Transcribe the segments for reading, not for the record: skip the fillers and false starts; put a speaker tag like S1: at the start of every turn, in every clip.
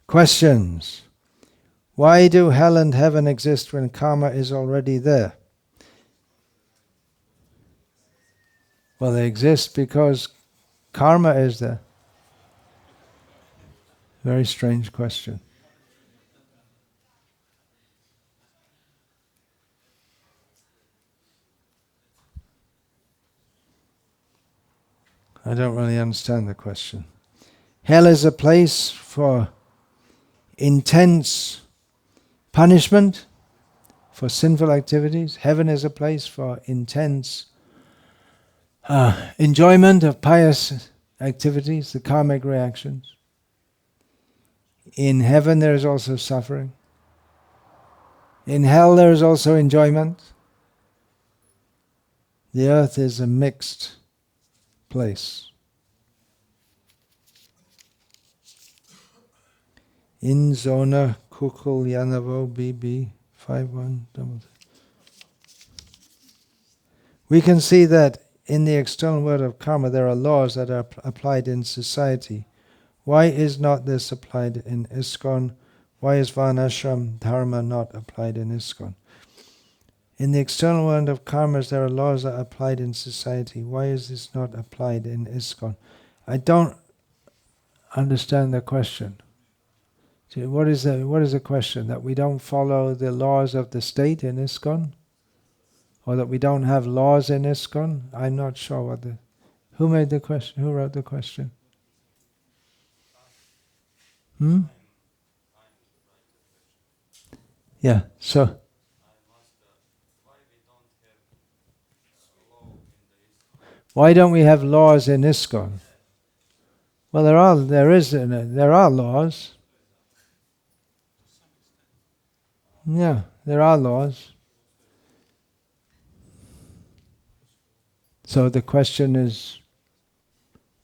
S1: Questions. Why do hell and heaven exist when karma is already there? Well, they exist because karma is there. Very strange question. I don't really understand the question. Hell is a place for intense punishment for sinful activities. Heaven is a place for intense enjoyment of pious activities, the karmic reactions. In heaven there is also suffering. In hell there is also enjoyment. The earth is a mixed place. In Zona Kukul Yanavo BB 51. We can see that in the external world of karma there are laws that are applied in society. Why is not this applied in ISKCON? Why is Varnashram Dharma not applied in ISKCON? In the external world of karmas there are laws that are applied in society. Why is this not applied in ISKCON? I don't understand the question. What is the question? That we don't follow the laws of the state in ISKCON? Or that we don't have laws in ISKCON? I'm not sure what the... Who made the question? Who wrote the question? Yeah, so... Why don't we have laws in ISKCON? Well, there are laws. Yeah, there are laws. So the question is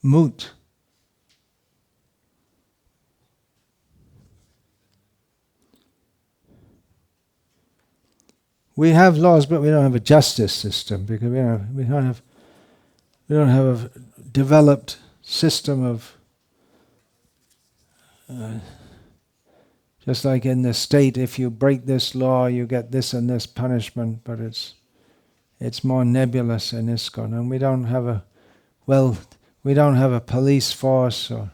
S1: moot. We have laws, but we don't have a justice system because we don't have a developed system of just like in the state, if you break this law, you get this and this punishment, but it's more nebulous in ISKCON, and we don't have a police force or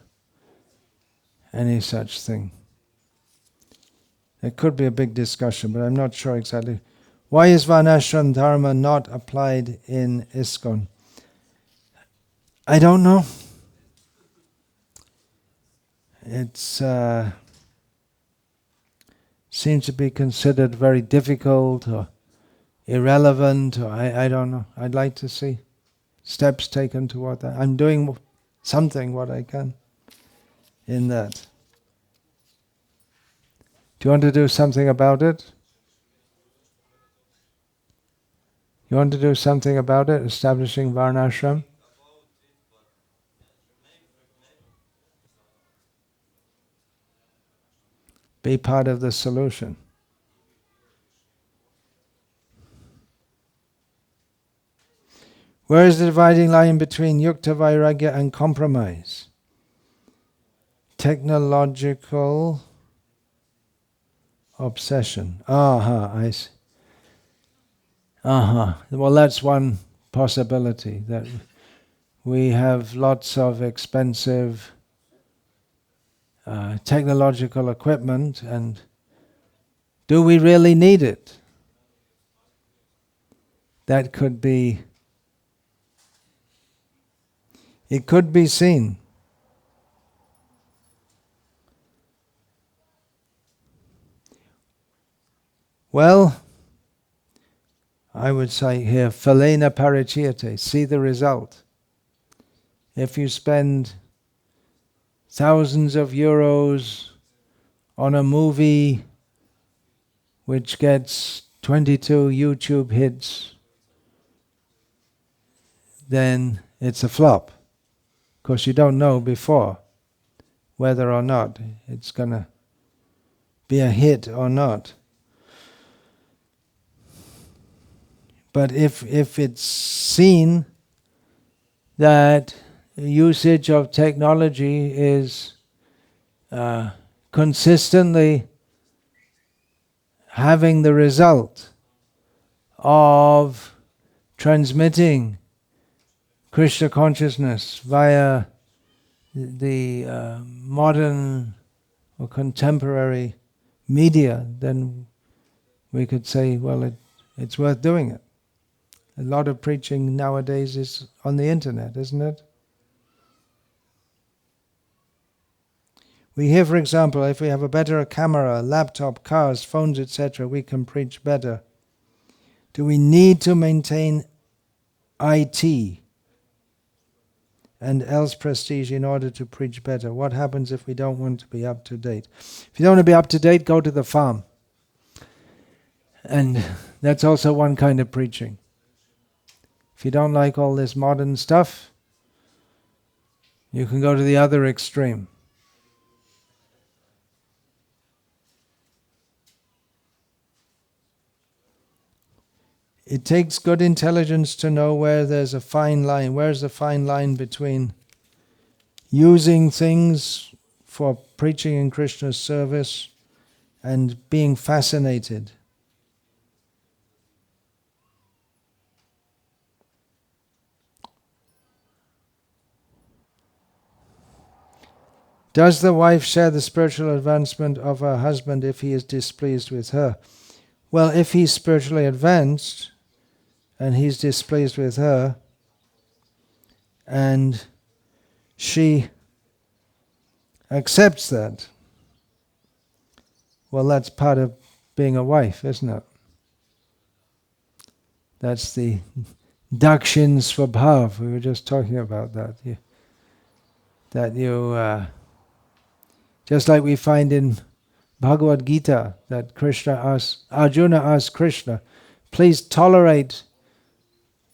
S1: any such thing. It could be a big discussion, but I'm not sure exactly. Why is Varnashram Dharma not applied in ISKCON? I don't know. It's seems to be considered very difficult or irrelevant, or I don't know. I'd like to see steps taken toward that. I'm doing something what I can in that. Do you want to do something about it? You want to do something about it, establishing Varnashram? Be part of the solution. Where is the dividing line between yukta vairagya and compromise? Technological obsession. I see. Well, that's one possibility, that we have lots of expensive technological equipment, and do we really need it? That could be, it could be seen. Well, I would say here, phalena pariciyate, see the result. If you spend thousands of euros on a movie which gets 22 YouTube hits, then it's a flop. Because you don't know before whether or not it's going to be a hit or not. But if it's seen that usage of technology is consistently having the result of transmitting Krishna consciousness via the modern or contemporary media, then we could say, well, it's worth doing it. A lot of preaching nowadays is on the internet, isn't it? We hear, for example, if we have a better camera, laptop, cars, phones, etc., we can preach better. Do we need to maintain IT and else prestige in order to preach better? What happens if we don't want to be up to date? If you don't want to be up to date, go to the farm. And that's also one kind of preaching. If you don't like all this modern stuff, you can go to the other extreme. It takes good intelligence to know where there's a fine line. Where's the fine line between using things for preaching in Krishna's service and being fascinated? Does the wife share the spiritual advancement of her husband if he is displeased with her? Well, if he's spiritually advanced and he's displeased with her, and she accepts that, well, that's part of being a wife, isn't it? That's the Dakshin Swabhav. We were just talking about that. Just like we find in Bhagavad Gita, that Arjuna asked Krishna, please tolerate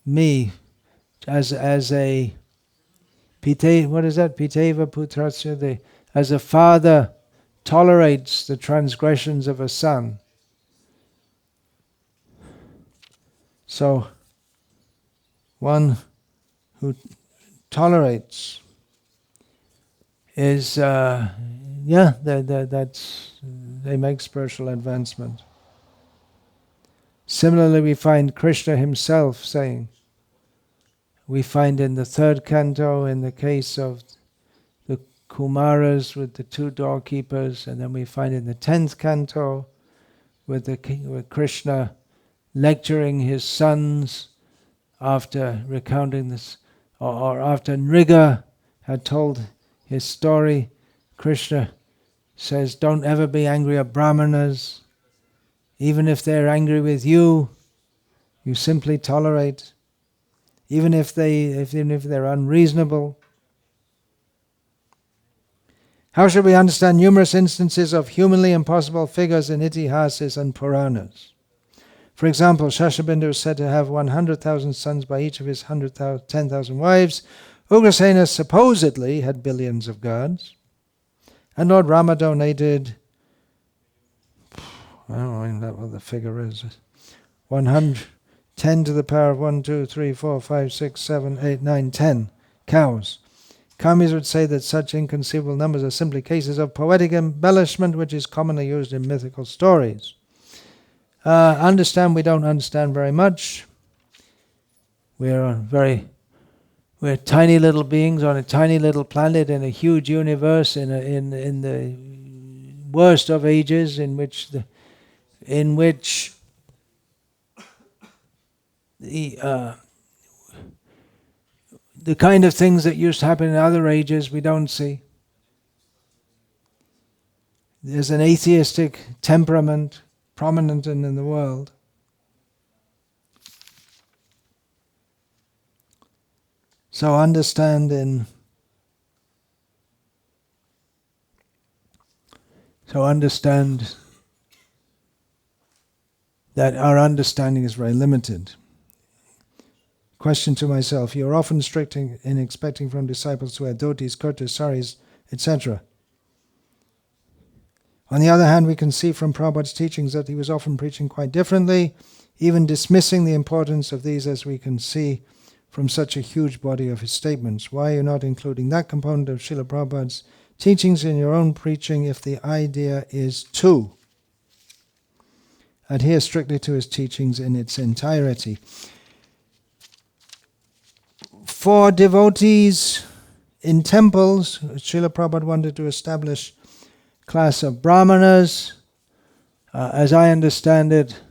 S1: me as a Piteva Putrasya, as a father tolerates the transgressions of a son. So one who tolerates is they make spiritual advancement. Similarly, we find Krishna himself saying, we find in the 3rd canto in the case of the Kumaras with the 2 doorkeepers, and then we find in the 10th canto with Krishna lecturing his sons after recounting this, or after Nriga had told his story. Krishna says, don't ever be angry at Brahmanas. Even if they're angry with you, you simply tolerate. Even if they're unreasonable. How should we understand numerous instances of humanly impossible figures in Itihasas and Puranas? For example, Shashabindu is said to have 100,000 sons by each of his 10,000 wives. Ugrasena supposedly had billions of gods. And Lord Rama donated, I don't know what the figure is, 10 to the power of 1, 2, 3, 4, 5, 6, 7, 8, 9, 10 cows. Kamis would say that such inconceivable numbers are simply cases of poetic embellishment which is commonly used in mythical stories. We don't understand very much. We're tiny little beings on a tiny little planet in a huge universe in the worst of ages in which the kind of things that used to happen in other ages we don't see. There's an atheistic temperament prominent in the world. So understand that our understanding is very limited. Question to myself, you're often strict in expecting from disciples to wear dhotis, kurtas, saris, etc. On the other hand, we can see from Prabhupada's teachings that he was often preaching quite differently, even dismissing the importance of these, as we can see from such a huge body of his statements. Why are you not including that component of Srila Prabhupada's teachings in your own preaching if the idea is to adhere strictly to his teachings in its entirety. For devotees in temples, Srila Prabhupada wanted to establish a class of brahmanas. As I understand it,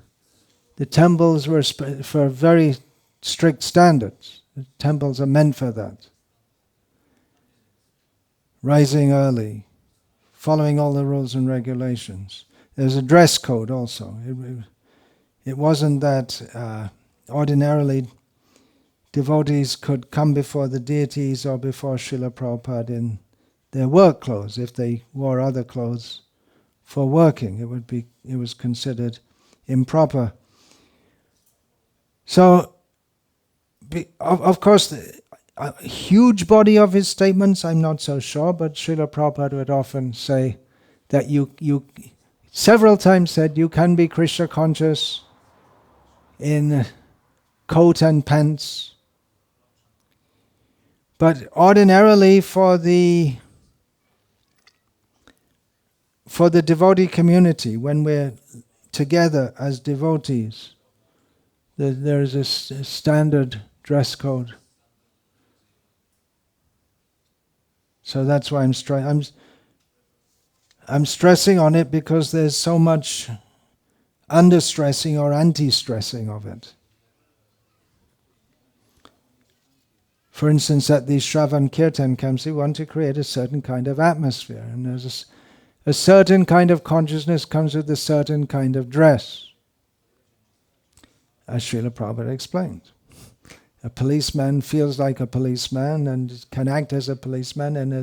S1: the temples were for very strict standards. The temples are meant for that. Rising early, following all the rules and regulations. There's a dress code also. It wasn't that ordinarily devotees could come before the deities or before Srila Prabhupada in their work clothes. If they wore other clothes for working, it was considered improper. So, of course, a huge body of his statements, I'm not so sure, but Srila Prabhupada would often say that you several times said you can be Krishna conscious in coat and pants. But ordinarily for the devotee community, when we're together as devotees, there is a standard dress code. So that's why I'm stressing on it, because there's so much under-stressing or anti-stressing of it. For instance, at these Shravan Kirtan camps, we want to create a certain kind of atmosphere, and there's a certain kind of consciousness comes with a certain kind of dress, as Srila Prabhupada explained. A policeman feels like a policeman and can act as a policeman and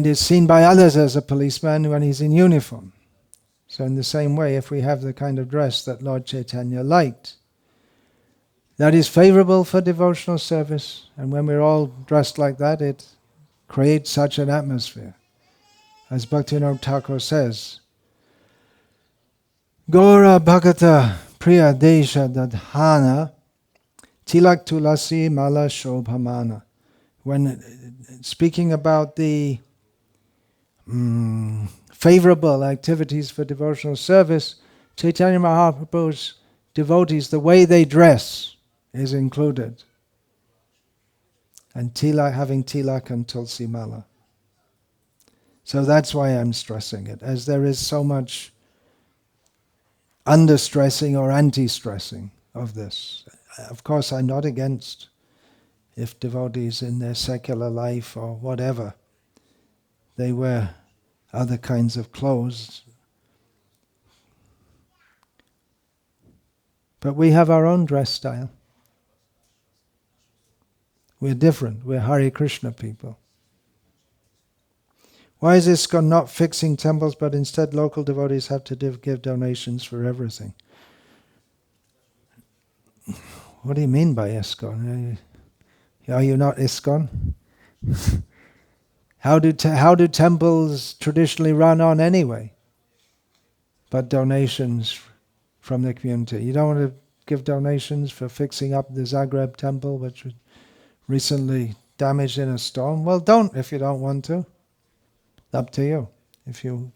S1: is seen by others as a policeman when he's in uniform. So in the same way, if we have the kind of dress that Lord Chaitanya liked, that is favorable for devotional service, and when we're all dressed like that, it creates such an atmosphere. As Bhaktivinoda Thakur says, Gaura Bhagata Priya Desha Dadhana Tilak Tulasi Mala Shobhamana. When speaking about the favorable activities for devotional service, Chaitanya Mahaprabhu's devotees, the way they dress is included. And tilak, having tilak and tulsi mala. So that's why I'm stressing it, as there is so much under-stressing or anti-stressing of this. Of course, I'm not against if devotees in their secular life or whatever, they wear other kinds of clothes. But we have our own dress style. We're different. We're Hare Krishna people. Why is ISKCON not fixing temples, but instead local devotees have to give donations for everything? What do you mean by ISKCON? Are you not ISKCON? How do temples traditionally run on anyway? But donations from the community. You don't want to give donations for fixing up the Zagreb temple, which was recently damaged in a storm? Well, don't if you don't want to. Up to you. If you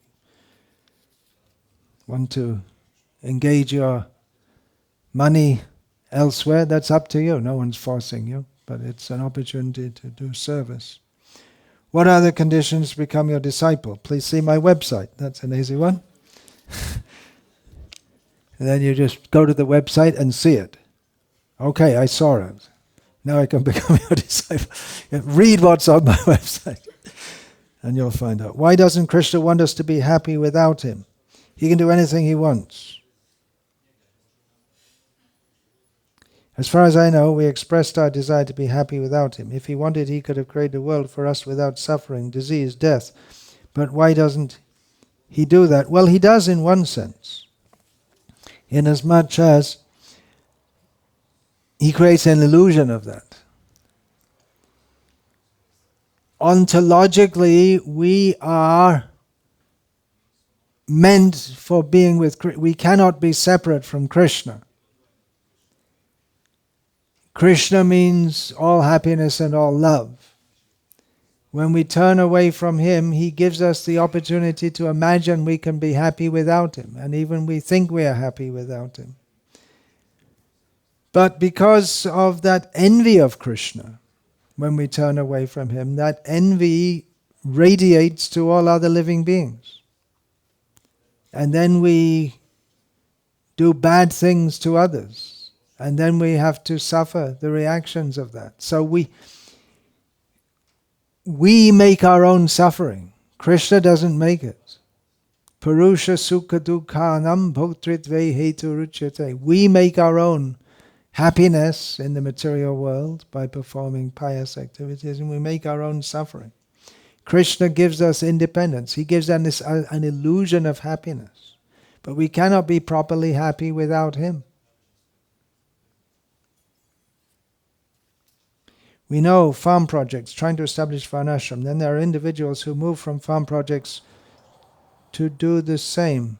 S1: want to engage your money elsewhere, that's up to you. No one's forcing you, but it's an opportunity to do service. What are the conditions to become your disciple? Please see my website. That's an easy one. And then you just go to the website and see it. Okay, I saw it. Now I can become your disciple. Read what's on my website. And you'll find out. Why doesn't Krishna want us to be happy without him? He can do anything he wants. As far as I know, we expressed our desire to be happy without him. If he wanted, he could have created a world for us without suffering, disease, death. But why doesn't he do that? Well, he does in one sense. Inasmuch as he creates an illusion of that. Ontologically, we are meant for being with Krishna. We cannot be separate from Krishna. Krishna means all happiness and all love. When we turn away from Him, He gives us the opportunity to imagine we can be happy without Him, and even we think we are happy without Him. But because of that envy of Krishna, when we turn away from Him, that envy radiates to all other living beings. And then we do bad things to others. And then we have to suffer the reactions of that. So we make our own suffering. Krishna doesn't make it. Purusha sukha dukhanam bhoktritve hetu ruchyate. We make our own happiness in the material world by performing pious activities, and we make our own suffering. Krishna gives us independence. He gives us an illusion of happiness. But we cannot be properly happy without Him. We know farm projects, trying to establish varnashram. Then there are individuals who move from farm projects to do the same.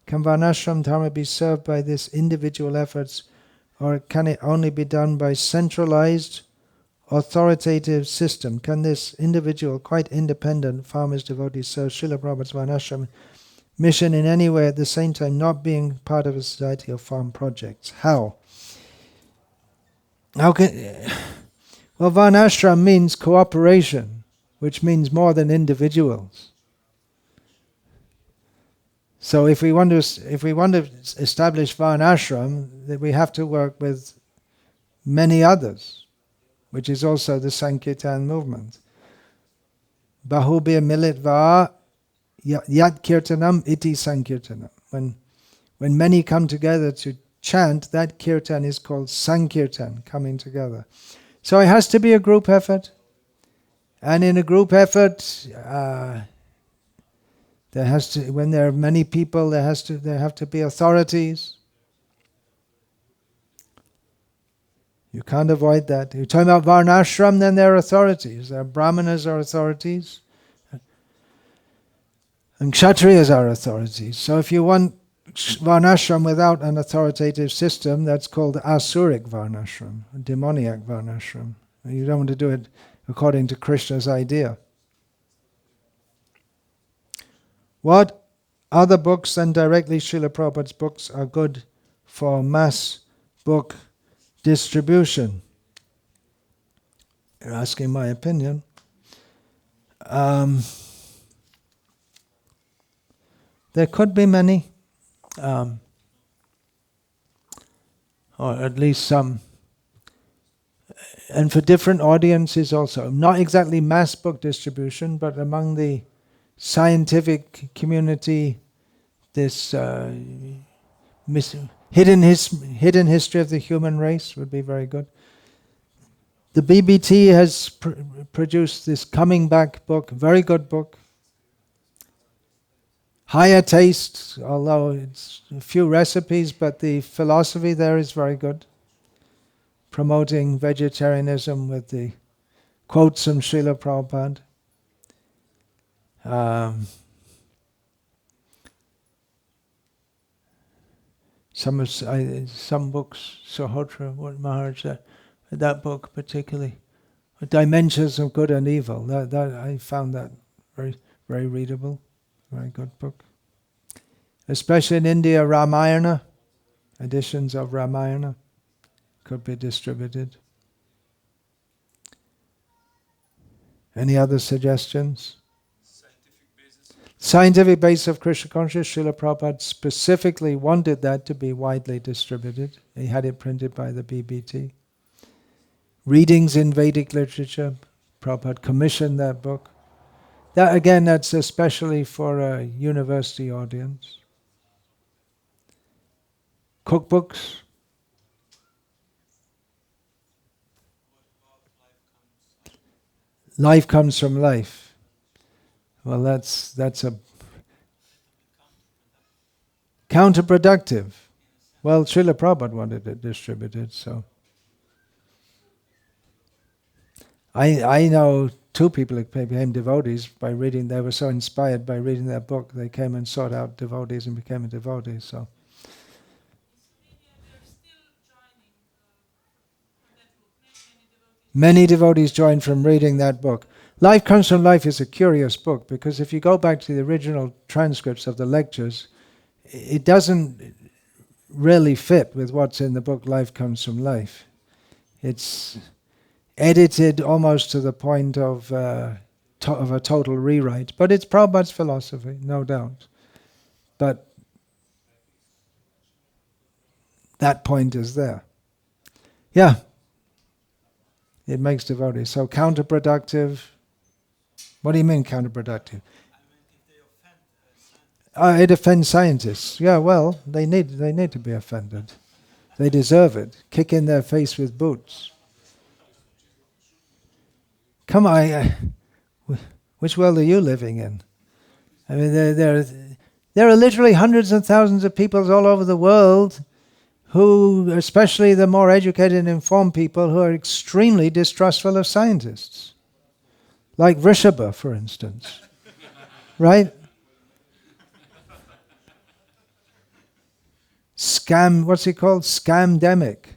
S1: Can varnashram dharma be served by this individual efforts, or can it only be done by centralized authoritative system? Can this individual, quite independent farmers, devotees serve Srila Prabhupada's varnashram mission in any way at the same time not being part of a society of farm projects? How? Well, varnashram means cooperation, which means more than individuals. So if we want to establish varnashram, then we have to work with many others, which is also the Sankirtan movement. Bahubhya militva yat kirtanam iti sankirtanam. When many come together to chant, that kirtan is called sankirtan, coming together. So it has to be a group effort. And in a group effort, when there are many people, there have to be authorities. You can't avoid that. You're talking about varnashram, then there are authorities. There are brahmanas are authorities, and kshatriyas are authorities. So if you want varnashram without an authoritative system, that's called asuric varnashram, demoniac varnashram. You don't want to do it according to Krishna's idea. What other books than directly Srila Prabhupada's books are good for mass book distribution? You're asking my opinion. There could be many, or at least some, and for different audiences also. Not exactly mass book distribution, but among the scientific community, this hidden history of the human race would be very good. The BBT has produced this Coming Back book, very good book. Higher taste, although it's a few recipes, but the philosophy there is very good. Promoting vegetarianism with the quotes from Srila Prabhupada. Some books, Sahotra, what Maharaj, that book particularly, Dimensions of Good and Evil. That I found that very, very readable, very good book. Especially in India, Ramayana, editions of Ramayana could be distributed. Any other suggestions? Scientific basis of Krishna consciousness. Srila Prabhupada specifically wanted that to be widely distributed. He had it printed by the BBT. Readings in Vedic literature. Prabhupada commissioned that book. That again, that's especially for a university audience. Cookbooks. Life comes from life. Well, that's a counterproductive. Well, Srila Prabhupada wanted it distributed, so I know two people who became devotees by reading. They were so inspired by reading their book, they came and sought out devotees and became a devotee. So. Many devotees joined from reading that book. Life Comes from Life is a curious book because if you go back to the original transcripts of the lectures, it doesn't really fit with what's in the book Life Comes from Life. It's edited almost to the point of a total rewrite, but it's Prabhupada's philosophy, no doubt. But that point is there. Yeah, it makes devotees. So counterproductive. What do you mean counterproductive? It offends scientists. Yeah, well, they need to be offended. They deserve it. Kick in their face with boots. Come on, which world are you living in? I mean, there are literally hundreds and thousands of people all over the world who, especially the more educated and informed people, who are extremely distrustful of scientists. Like Rishabha, for instance. Right? What's he called? Scamdemic.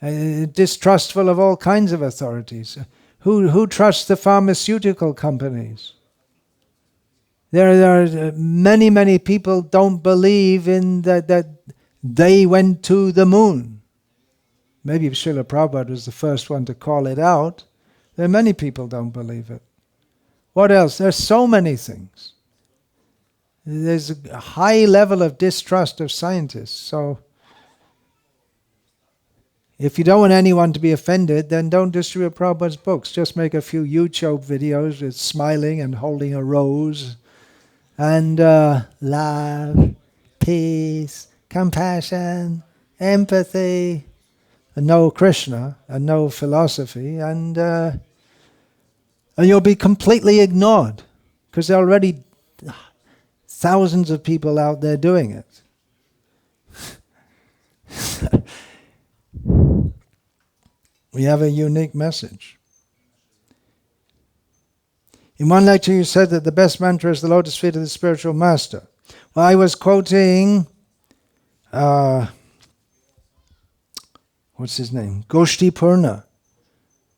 S1: Distrustful of all kinds of authorities. Who trusts the pharmaceutical companies? There are many people don't believe in that they went to the moon. Maybe Srila Prabhupada was the first one to call it out. There are many people don't believe it. What else? There's so many things. There's a high level of distrust of scientists. So if you don't want anyone to be offended, then don't distribute Prabhupada's books. Just make a few YouTube videos with smiling and holding a rose. And love, peace, compassion, empathy, and no Krishna, and no philosophy, and you'll be completely ignored, because there are already thousands of people out there doing it. We have a unique message. In one lecture you said that the best mantra is the lotus feet of the spiritual master. Well, I was quoting, what's his name? Goshti Purna.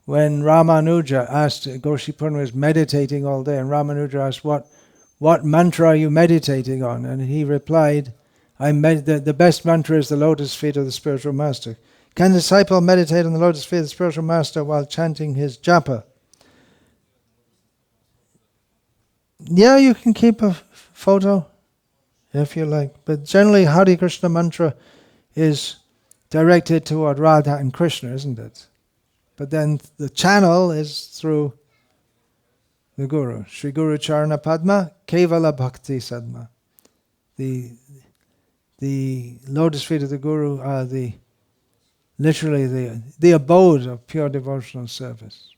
S1: When Ramanuja asked, Goshti Purna was meditating all day, and Ramanuja asked, what mantra are you meditating on? And he replied, the best mantra is the lotus feet of the spiritual master. Can the disciple meditate on the lotus feet of the spiritual master while chanting his japa? Yeah, you can keep a photo if you like. But generally, Hare Krishna mantra is directed toward Radha and Krishna, isn't it? But then the channel is through the Guru. Shri Guru Charana Padma, Kevala Bhakti Sadma. The lotus feet of the Guru are literally the abode of pure devotional service.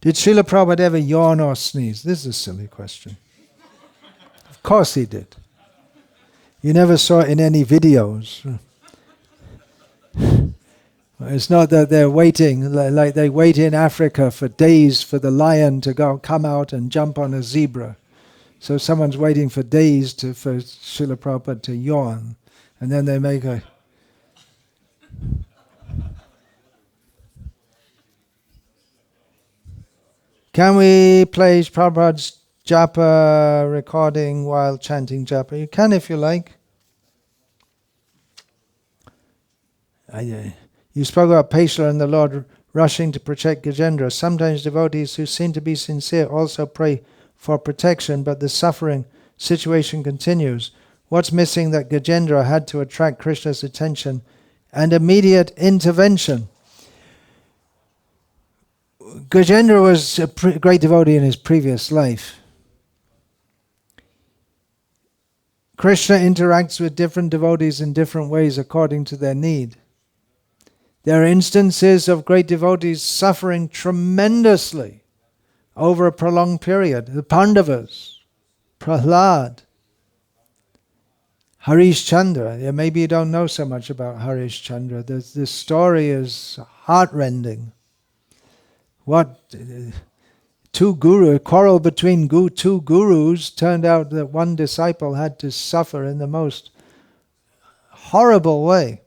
S1: Did Srila Prabhupada ever yawn or sneeze? This is a silly question. Of course he did. You never saw it in any videos. It's not that they're waiting, like they wait in Africa for days for the lion to come out and jump on a zebra. So someone's waiting for days for Srila Prabhupada to yawn. And then they make a... Can we play Prabhupada's japa recording while chanting japa? You can if you like. You spoke about Peshla and the Lord rushing to protect Gajendra. Sometimes devotees who seem to be sincere also pray for protection, but the suffering situation continues. What's missing that Gajendra had to attract Krishna's attention and immediate intervention? Gajendra was a great devotee in his previous life. Krishna interacts with different devotees in different ways according to their need. There are instances of great devotees suffering tremendously over a prolonged period. The Pandavas, Prahlad, Harish Chandra. Maybe you don't know so much about Harish Chandra. This story is heartrending. Quarrel between two gurus, turned out that one disciple had to suffer in the most horrible way.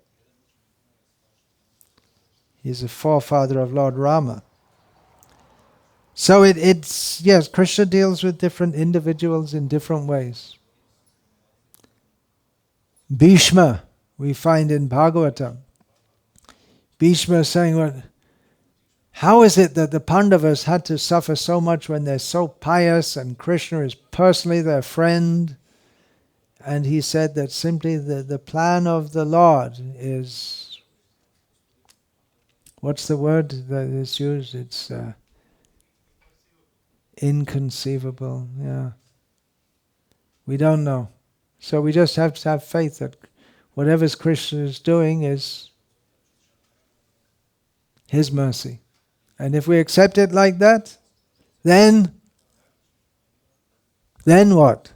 S1: He's a forefather of Lord Rama. So it's, yes, Krishna deals with different individuals in different ways. Bhishma, we find in Bhagavatam. Bhishma is saying, well, how is it that the Pandavas had to suffer so much when they're so pious and Krishna is personally their friend? And he said that simply the plan of the Lord is, what's the word that is used? It's inconceivable. Yeah. We don't know. So we just have to have faith that whatever Krishna is doing is His mercy. And if we accept it like that, then what?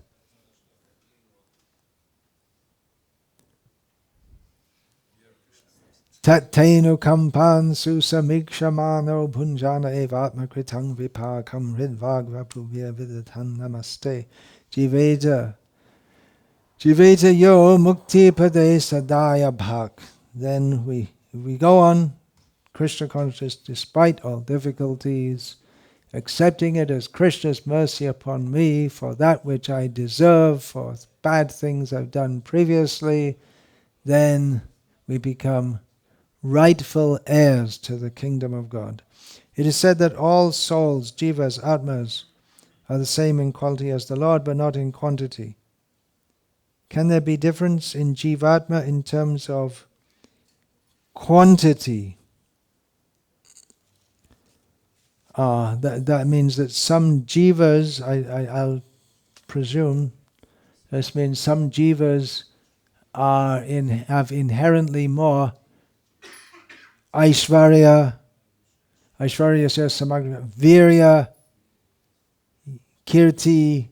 S1: Tattenu kampan susamikshamano bhunjana evatma kritang vipakam hridvagva prubhya vidatan namaste jiveta yo mukti pade sadaya bhak. Then we go on Krishna consciousness despite all difficulties, accepting it as Krishna's mercy upon me for that which I deserve, for bad things I've done previously. Then we become rightful heirs to the kingdom of God. It is said that all souls, jivas, atmas, are the same in quality as the Lord, but not in quantity. Can there be difference in jivatma in terms of quantity? That means that some jivas, I'll presume, this means some jivas have inherently more Aishvarya says samagra, virya, kirti.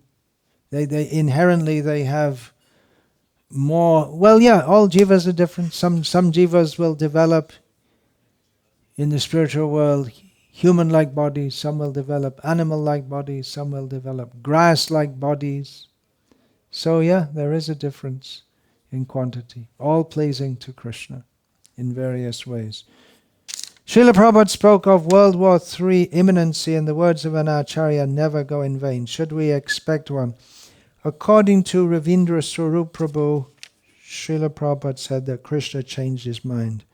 S1: They inherently they have more. Well, yeah, all jivas are different. Some jivas will develop in the spiritual world human-like bodies. Some will develop animal-like bodies. Some will develop grass-like bodies. So yeah, there is a difference in quantity. All pleasing to Krishna in various ways. Srila Prabhupada spoke of World War III imminency, and the words of an Acharya never go in vain. Should we expect one? According to Ravindra Swarup Prabhu, Srila Prabhupada said that Krishna changed his mind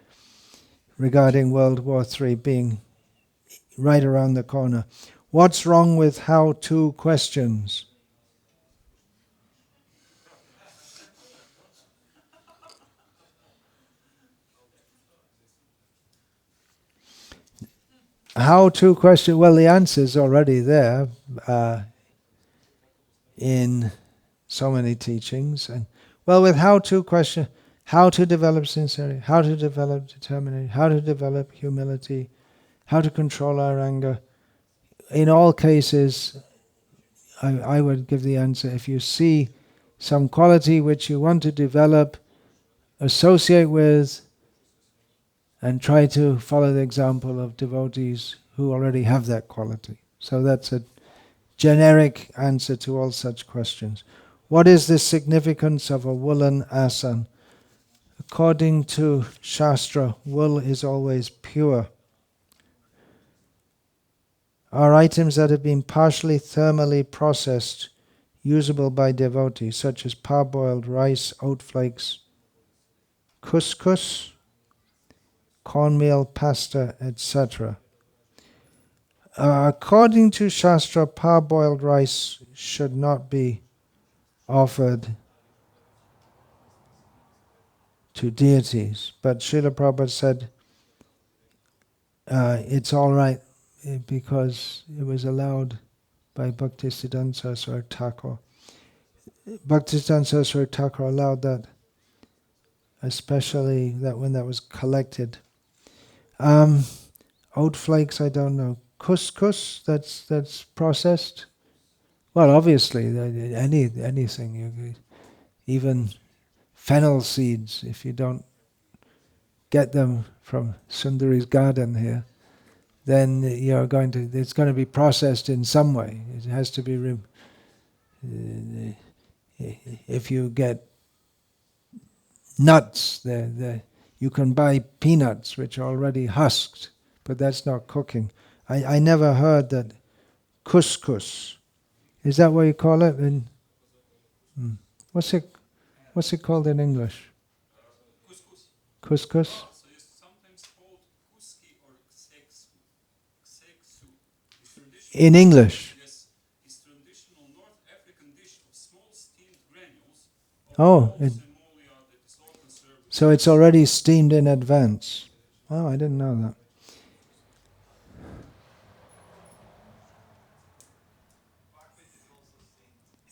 S1: regarding World War III being right around the corner. What's wrong with how-to questions? How-to question, well, the answer is already there in so many teachings. And well, with how-to question, how to develop sincerity, how to develop determination, how to develop humility, how to control our anger. In all cases, I would give the answer, if you see some quality which you want to develop, associate with, and try to follow the example of devotees who already have that quality. So that's a generic answer to all such questions. What is the significance of a woolen asan? According to Shastra, wool is always pure. Are items that have been partially thermally processed usable by devotees, such as parboiled rice, oat flakes, couscous, cornmeal, pasta, etc. According to Shastra, parboiled rice should not be offered to deities. But Srila Prabhupada said it's all right because it was allowed by Bhaktisiddhanta Saraswati Thakur. Bhaktisiddhanta Saraswati Thakur allowed that, especially that when that was collected. Oat flakes, I don't know. Couscous, that's processed. Well, obviously, anything, even fennel seeds, if you don't get them from Sundari's garden here, then it's going to be processed in some way. It has to be, if you get nuts, You can buy peanuts which are already husked, but that's not cooking. I never heard that couscous. Is that what you call it? What's it called in English? Couscous.
S2: So it's sometimes called kuski or kseksu.
S1: In English.
S2: Yes, it's traditional North African dish of small steamed granules.
S1: Oh,
S2: That is all conserved.
S1: so it's already steamed in advance. Oh, I didn't know that.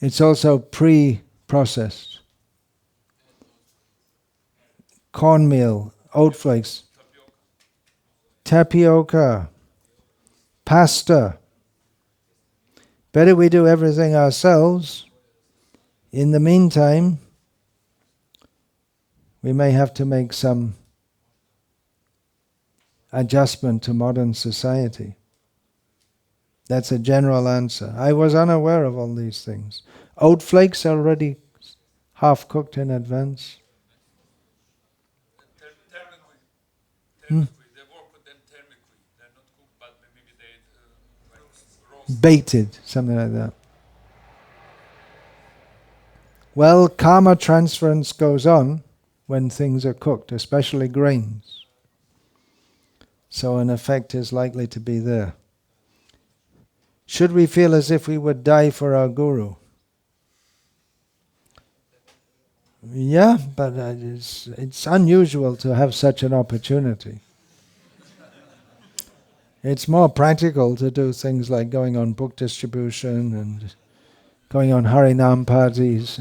S1: It's also pre-processed. Cornmeal, oat flakes, tapioca, pasta. Better we do everything ourselves. In the meantime, we may have to make some adjustment to modern society. That's a general answer. I was unaware of all these things. Oat flakes are already half cooked in advance.
S2: Thermically. They work with them thermically. They're not cooked, but maybe they roast.
S1: Baited, something like that. Well, karma transference goes on when things are cooked, especially grains. So an effect is likely to be there. Should we feel as if we would die for our guru? Yeah, but it's unusual to have such an opportunity. It's more practical to do things like going on book distribution and going on Harinam parties.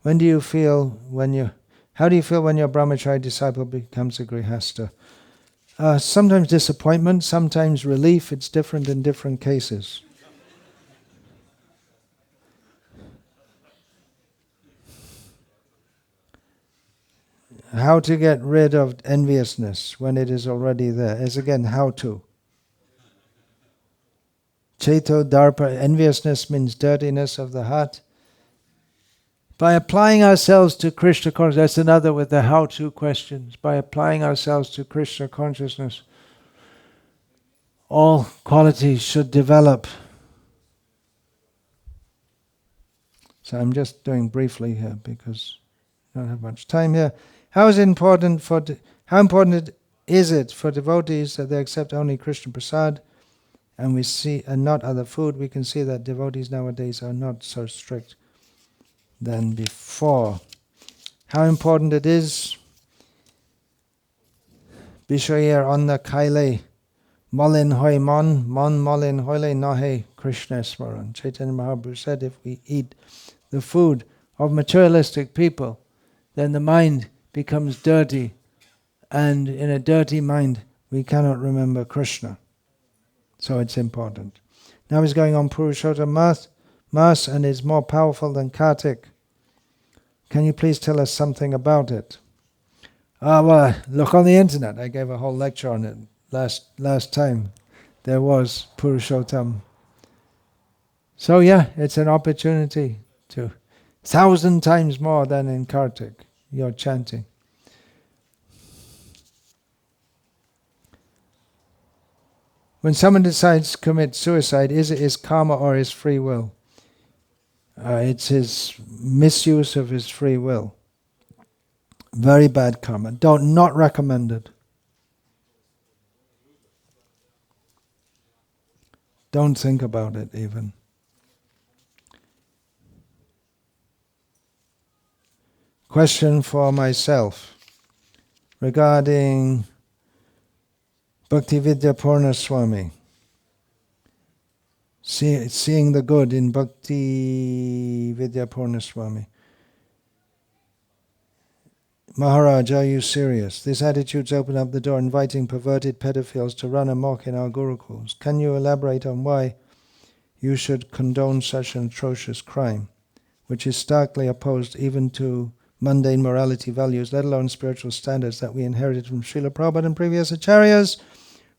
S1: How do you feel when your brahmachari disciple becomes a grihasta? Sometimes disappointment, sometimes relief. It's different in different cases. How to get rid of enviousness when it is already there is again how to. Cheto darpa, enviousness means dirtiness of the heart. By applying ourselves to Krishna consciousness, that's another with the how-to questions. By applying ourselves to Krishna consciousness, all qualities should develop. So I'm just doing briefly here because I don't have much time here. How important is it for devotees that they accept only Krishna prasad and not other food? We can see that devotees nowadays are not so strict than before. How important it is. Bishoyer onna kaile molin hoy mon molin hoyle nahe Krishna smaran. Chaitanya Mahaprabhu said if we eat the food of materialistic people, then the mind becomes dirty, and in a dirty mind we cannot remember Krishna. So it's important. Now he's going on Purushottam Mass and is more powerful than Kartik. Can you please tell us something about it? Well, look on the internet. I gave a whole lecture on it last time. There was Purushottam. So yeah, it's an opportunity to 1,000 times more than in Kartik. You're chanting. When someone decides to commit suicide, is it his karma or his free will? It's his misuse of his free will. Very bad karma. Not recommended. Don't think about it even. Question for myself regarding Bhakti Vidya Purna Swami. Seeing the good in Bhakti Vidya Purna Swami. Maharaj, are you serious? This attitude's opened up the door, inviting perverted pedophiles to run amok in our gurukuls. Can you elaborate on why you should condone such an atrocious crime, which is starkly opposed even to mundane morality values, let alone spiritual standards that we inherited from Srila Prabhupada and previous acharyas?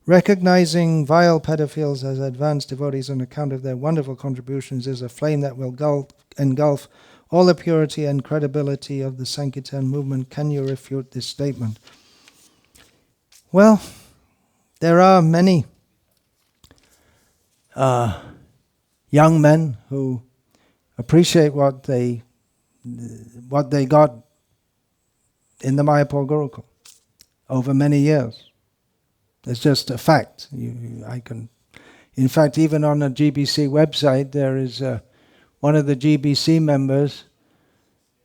S1: Recognizing vile pedophiles as advanced devotees on account of their wonderful contributions is a flame that will engulf all the purity and credibility of the Sankirtan movement. Can you refute this statement? Well, there are many young men who appreciate what they got in the Mayapur Gurukul over many years. It's just a fact. In fact, even on the GBC website, there is one of the GBC members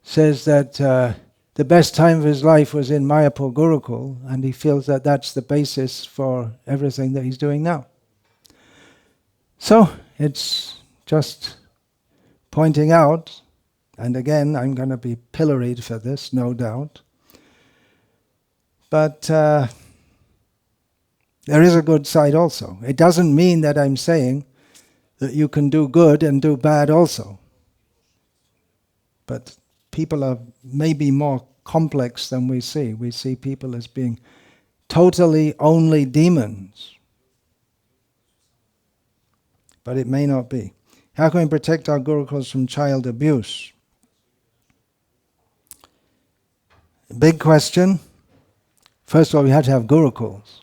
S1: says that the best time of his life was in Mayapur Gurukul, and he feels that that's the basis for everything that he's doing now. So it's just pointing out, and again, I'm going to be pilloried for this, no doubt, but there is a good side also. It doesn't mean that I'm saying that you can do good and do bad also. But people are maybe more complex than we see. We see people as being totally only demons. But it may not be. How can we protect our gurukuls from child abuse? Big question. First of all, we have to have gurukuls.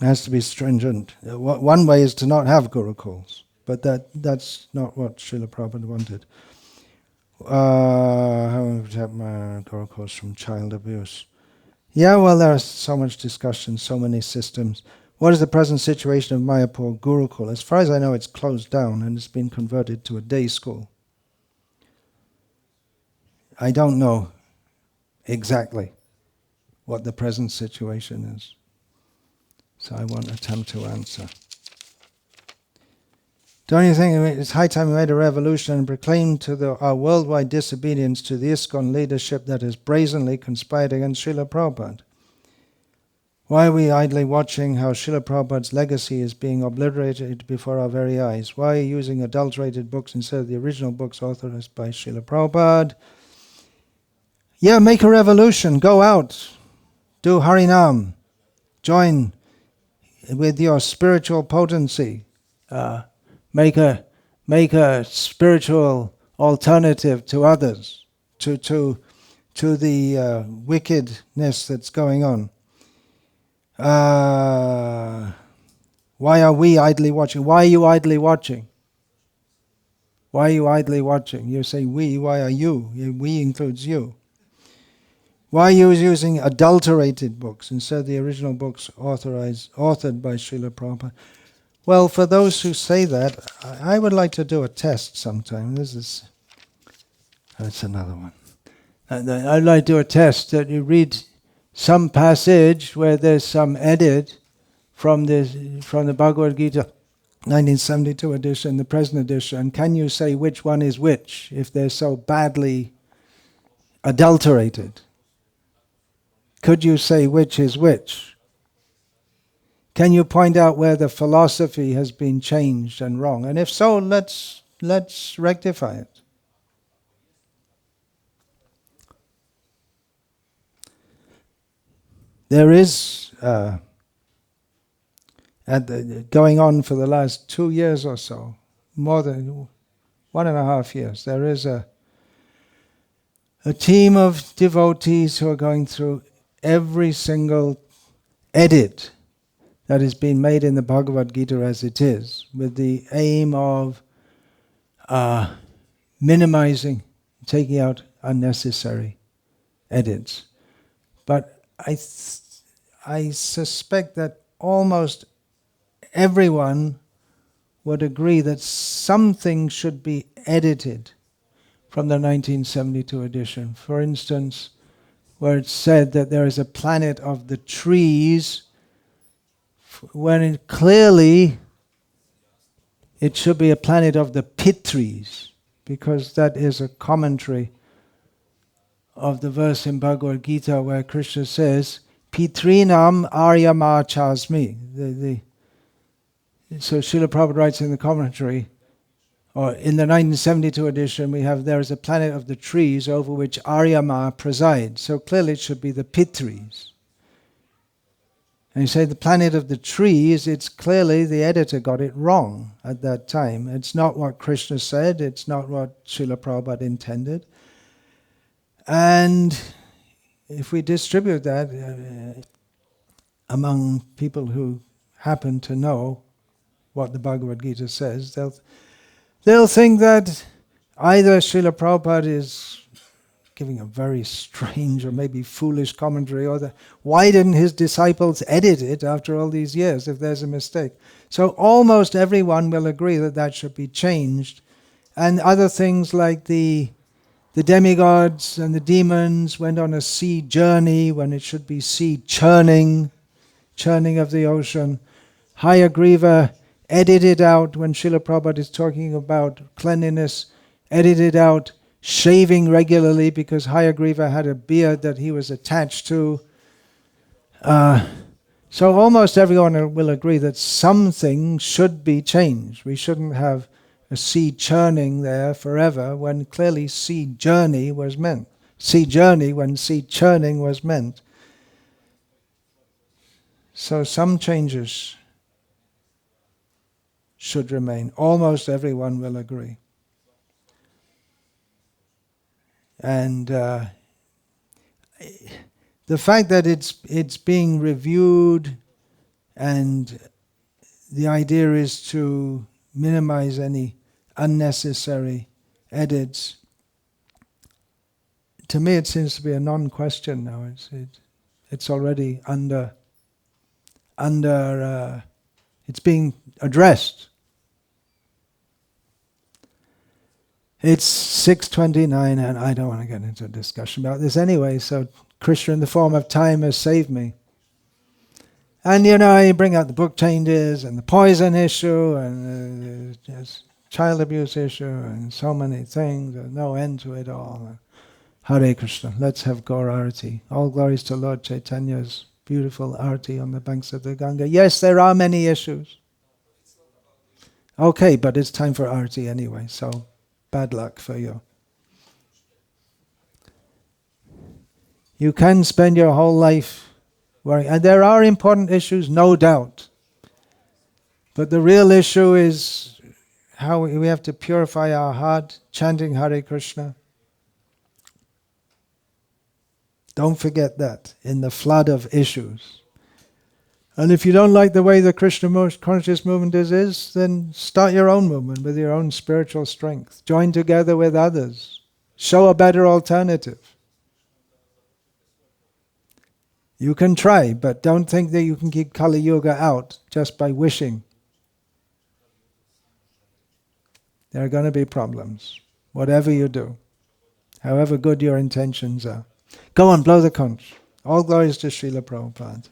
S1: It has to be stringent. One way is to not have gurukuls, but that's not what Srila Prabhupada wanted. How do we protect my gurukuls from child abuse? Yeah, well, there's so much discussion, so many systems. What is the present situation of Mayapur Gurukul? As far as I know, it's closed down and it's been converted to a day school. I don't know exactly what the present situation is, so I won't attempt to answer. Don't you think it's high time we made a revolution and proclaimed to our worldwide disobedience to the ISKCON leadership that has brazenly conspired against Srila Prabhupada? Why are we idly watching how Srila Prabhupada's legacy is being obliterated before our very eyes? Why are you using adulterated books instead of the original books authorized by Srila Prabhupada? Yeah, make a revolution. Go out. Do Harinam. Join with your spiritual potency. Make a spiritual alternative to others, to the wickedness that's going on. Why are we idly watching? Why are you idly watching? Why are you idly watching? You say we, why are you? We includes you. Why are you using adulterated books instead of the original books authored by Srila Prabhupada? Well, for those who say that, I would like to do a test sometime. That's another one. I'd like to do a test that you read some passage where there's some edit from the Bhagavad Gita, 1972 edition, the present edition, and can you say which one is which if they're so badly adulterated? Could you say which is which? Can you point out where the philosophy has been changed and wrong? And if so, let's rectify it. There is, going on for the last 2 years or so, more than 1.5 years, there is a team of devotees who are going through every single edit that has been made in the Bhagavad Gita as it is, with the aim of minimizing, taking out unnecessary edits. But I suspect that almost everyone would agree that something should be edited from the 1972 edition. For instance, where it's said that there is a planet of the trees, when clearly it should be a planet of the pitris, because that is a commentary of the verse in Bhagavad Gita where Krishna says, Pitrinam Aryama Chasmi. So Srila Prabhupada writes in the commentary, or in the 1972 edition, we have there is a planet of the trees over which Aryama presides. So clearly it should be the Pitris. And you say the planet of the trees, it's clearly the editor got it wrong at that time. It's not what Krishna said, it's not what Srila Prabhupada intended. And if we distribute that among people who happen to know what the Bhagavad Gita says, they'll think that either Srila Prabhupada is giving a very strange or maybe foolish commentary, or why didn't his disciples edit it after all these years if there's a mistake? So almost everyone will agree that that should be changed. And other things like the demigods and the demons went on a sea journey when it should be sea churning of the ocean. Hayagriva edited out when Srila Prabhupada is talking about cleanliness, edited out shaving regularly because Hayagriva had a beard that he was attached to. So almost everyone will agree that something should be changed. We shouldn't have a sea churning there forever when clearly sea journey was meant. Sea journey when sea churning was meant. So some changes should remain. Almost everyone will agree. And the fact that it's being reviewed, and the idea is to minimize any unnecessary edits, to me it seems to be a non-question now. It's already under it's being addressed. It's 6:29 and I don't want to get into a discussion about this anyway, so Krishna in the form of time has saved me. And you bring out the book changes and the poison issue and child abuse issue and so many things. There's no end to it all. Hare Krishna. Let's have Gaur Arati. All glories to Lord Chaitanya's beautiful Arati on the banks of the Ganga. Yes, there are many issues. Okay, but it's time for Arati anyway, so bad luck for you. You can spend your whole life worrying. And there are important issues, no doubt. But the real issue is how we have to purify our heart, chanting Hare Krishna. Don't forget that in the flood of issues. And if you don't like the way the Krishna conscious movement is, then start your own movement with your own spiritual strength. Join together with others. Show a better alternative. You can try, but don't think that you can keep Kali Yuga out just by wishing. There are going to be problems, whatever you do, however good your intentions are. Go on, blow the conch. All glories to Srila Prabhupada.